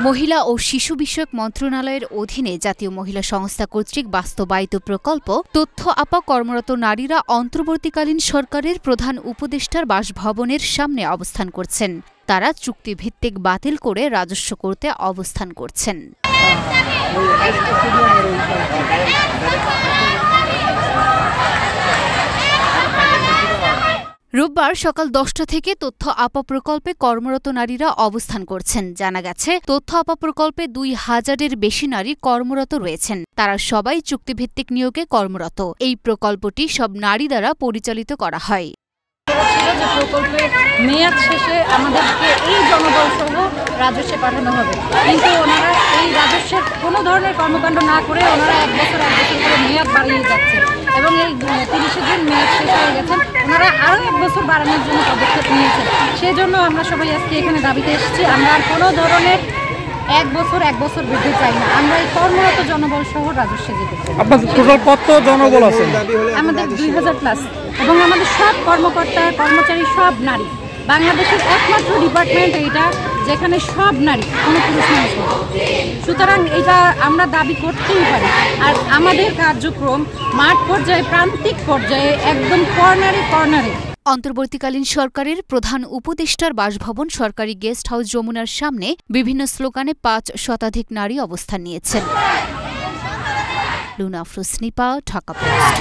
মহিলা ও শিশু বিষয়ক মন্ত্রণালয়ের অধীনে জাতীয় মহিলা সংস্থা কর্তৃক বাস্তবায়িত প্রকল্প তথ্য আপা কর্মরত নারীরা অন্তর্বর্তীকালীন সরকারের প্রধান উপদেষ্টার বাসভবনের সামনে অবস্থান করছেন। তারা চুক্তিভিত্তিক বাতিল করে রাজস্ব করতে অবস্থান করছেন। রোববার সকাল 10টা থেকে তথ্য আপা প্রকল্পে কর্মরত নারীরা অবস্থান করছেন। জানা গেছে, তথ্য আপা প্রকল্পে 2000-এর বেশি নারী কর্মরত রয়েছেন। তারা সবাই চুক্তিভিত্তিক নিয়োগে কর্মরত। এই প্রকল্পটি সব নারী দ্বারা পরিচালিত করা হয়। যে প্রকল্পের মেয়াদ শেষে আমাদেরকে এই জনবল সহ রাজস্বে পাঠানো হবে, কিন্তু ওনারা এই রাজস্বের কোনো ধরনের কর্মকাণ্ড না করে ওনারা এক বছর করে মেয়াদ বাড়িয়ে যাচ্ছে এবং এই 30 জুন মেয়াদ শেষ হয়ে গেছেন। ওনারা আরও 1 বছর বাড়ানোর জন্য পদক্ষেপ নিয়েছেন। সেই জন্য আমরা সবাই আজকে এখানে দাবিতে এসেছি। আমরা আর কোনো ধরনের এক বছর বৃদ্ধি চাই না। আমরা এই কর্মরত জনবল সহ রাজস্বে যেতে চাই। আপনাদের টোটাল কত জনবল আছে? আমাদের 2000+ এবং আমাদের সব কর্মকর্তা কর্মচারী সব নারী। বাংলাদেশের একমাত্র ডিপার্টমেন্ট এইটা যেখানে সব নারী, কোনো পুরুষ মানুষ নেই। সুতরাং এটা আমরা দাবি করতেই পারি। আর আমাদের কার্যক্রম মাঠ পর্যায়ে, প্রান্তিক পর্যায়ে, একদম কর্নারে। অন্তর্বর্তীকালীন সরকারের প্রধান উপদেষ্টার বাসভবন সরকারি গেস্ট হাউস যমুনার সামনে বিভিন্ন স্লোগানে 5 শতাধিক নারী অবস্থান নিয়েছেন। Luna Afroz, Dhaka post.